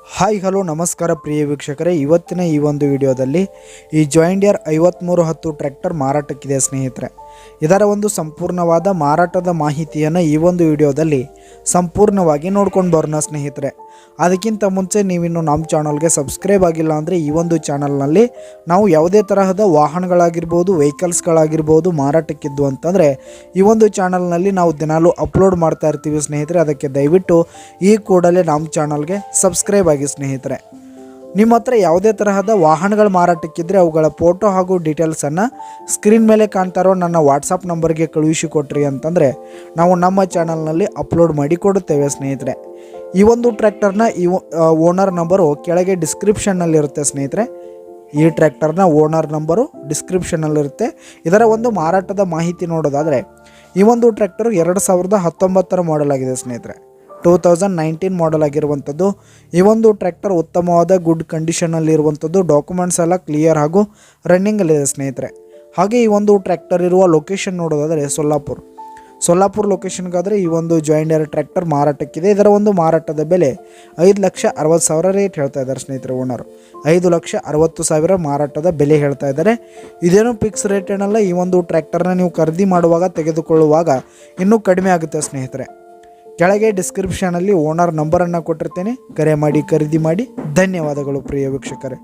Hi hello ನಮಸ್ಕಾರ ಪ್ರಿಯ ವೀಕ್ಷಕರೇ, ಇವತ್ತಿನ ಈ ಒಂದು ವಿಡಿಯೋದಲ್ಲಿ ಈ ಜಾಯಿಂಟ್ ಡೀರ್ 5310 ಟ್ರ್ಯಾಕ್ಟರ್ ಮಾರಾಟಕ್ಕಿದೆ ಸ್ನೇಹಿತರೆ. ಇದರ ಒಂದು ಸಂಪೂರ್ಣವಾದ ಮಾರಾಟದ ಮಾಹಿತಿಯನ್ನು ಈ ಒಂದು ವಿಡಿಯೋದಲ್ಲಿ ಸಂಪೂರ್ಣವಾಗಿ ನೋಡ್ಕೊಂಡು ಬರೋಣ ಸ್ನೇಹಿತರೆ. ಅದಕ್ಕಿಂತ ಮುಂಚೆ ನೀವಿನ್ನು ನಮ್ಮ ಚಾನಲ್ಗೆ ಸಬ್ಸ್ಕ್ರೈಬ್ ಆಗಿಲ್ಲ ಅಂದರೆ ಈ ಒಂದು ಚಾನಲ್ನಲ್ಲಿ ನಾವು ಯಾವುದೇ ತರಹದ ವಾಹನಗಳಾಗಿರ್ಬೋದು, ವೆಹಿಕಲ್ಸ್ಗಳಾಗಿರ್ಬೋದು ಮಾರಾಟಕ್ಕಿದ್ದು ಅಂತಂದರೆ ಈ ಒಂದು ಚಾನಲ್ನಲ್ಲಿ ನಾವು ದಿನಾಲೂ ಅಪ್ಲೋಡ್ ಮಾಡ್ತಾ ಇರ್ತೀವಿ ಸ್ನೇಹಿತರೆ. ಅದಕ್ಕೆ ದಯವಿಟ್ಟು ಈ ಕೂಡಲೇ ನಮ್ಮ ಚಾನಲ್ಗೆ ಸಬ್ಸ್ಕ್ರೈಬ್ ಆಗಿ ಸ್ನೇಹಿತರೆ. ನಿಮ್ಮ ಹತ್ರ ಯಾವುದೇ ತರಹದ ವಾಹನಗಳು ಮಾರಾಟಕ್ಕಿದ್ರೆ ಅವುಗಳ ಫೋಟೋ ಹಾಗೂ ಡೀಟೇಲ್ಸನ್ನು ಸ್ಕ್ರೀನ್ ಮೇಲೆ ಕಾಣ್ತಾ ಇರೋ ನನ್ನ ವಾಟ್ಸಪ್ ನಂಬರ್ಗೆ ಕಳುಹಿಸಿಕೊಟ್ರಿ ಅಂತಂದರೆ ನಾವು ನಮ್ಮ ಚಾನಲ್ನಲ್ಲಿ ಅಪ್ಲೋಡ್ ಮಾಡಿ ಕೊಡುತ್ತೇವೆ ಸ್ನೇಹಿತರೆ. ಈ ಒಂದು ಟ್ರ್ಯಾಕ್ಟರ್ನ ಓನರ್ ನಂಬರು ಕೆಳಗೆ ಡಿಸ್ಕ್ರಿಪ್ಷನ್ನಲ್ಲಿರುತ್ತೆ ಸ್ನೇಹಿತರೆ. ಈ ಟ್ರ್ಯಾಕ್ಟರ್ನ ಓನರ್ ನಂಬರು ಡಿಸ್ಕ್ರಿಪ್ಷನ್ನಲ್ಲಿರುತ್ತೆ. ಇದರ ಒಂದು ಮಾರಾಟದ ಮಾಹಿತಿ ನೋಡೋದಾದರೆ ಈ ಒಂದು ಟ್ರ್ಯಾಕ್ಟರ್ 2019 ಮಾಡೆಲ್ ಆಗಿದೆ ಸ್ನೇಹಿತರೆ. 2019 ಮಾಡೆಲ್ ಆಗಿರುವಂಥದ್ದು. ಈ ಒಂದು ಟ್ರ್ಯಾಕ್ಟರ್ ಉತ್ತಮವಾದ ಗುಡ್ ಕಂಡೀಷನಲ್ಲಿರುವಂಥದ್ದು. ಡಾಕ್ಯುಮೆಂಟ್ಸ್ ಎಲ್ಲ ಕ್ಲಿಯರ್ ಹಾಗೂ ರನ್ನಿಂಗಲ್ಲಿದೆ ಸ್ನೇಹಿತರೆ. ಹಾಗೆ ಈ ಒಂದು ಟ್ರ್ಯಾಕ್ಟರ್ ಇರುವ ಲೊಕೇಶನ್ ನೋಡೋದಾದರೆ ಸೊಲ್ಲಾಪುರ ಲೊಕೇಶನ್ಗಾದರೆ ಈ ಒಂದು ಜಾಯಿಂಟ್ ಡೀರ್ ಟ್ರ್ಯಾಕ್ಟರ್ ಮಾರಾಟಕ್ಕಿದೆ. ಇದರ ಒಂದು ಮಾರಾಟದ ಬೆಲೆ 5,60,000 ರೇಟ್ ಹೇಳ್ತಾ ಇದ್ದಾರೆ ಸ್ನೇಹಿತರೆ. ಓನರು 5,60,000 ಮಾರಾಟದ ಬೆಲೆ ಹೇಳ್ತಾ ಇದ್ದಾರೆ. ಇದೇನು ಫಿಕ್ಸ್ ರೇಟ್ ಏನಲ್ಲ. ಈ ಒಂದು ಟ್ರ್ಯಾಕ್ಟರ್ನ ನೀವು ಖರೀದಿ ಮಾಡುವಾಗ, ತೆಗೆದುಕೊಳ್ಳುವಾಗ ಇನ್ನೂ ಕಡಿಮೆ ಆಗುತ್ತೆ ಸ್ನೇಹಿತರೆ. ಕೆಳಗೆ ಡಿಸ್ಕ್ರಿಪ್ಷನಲ್ಲಿ ಓನರ್ ನಂಬರನ್ನು ಕೊಟ್ಟಿರ್ತೇನೆ. ಕರೆ ಮಾಡಿ ಖರೀದಿ ಮಾಡಿ. ಧನ್ಯವಾದಗಳು ಪ್ರಿಯ ವೀಕ್ಷಕರೇ.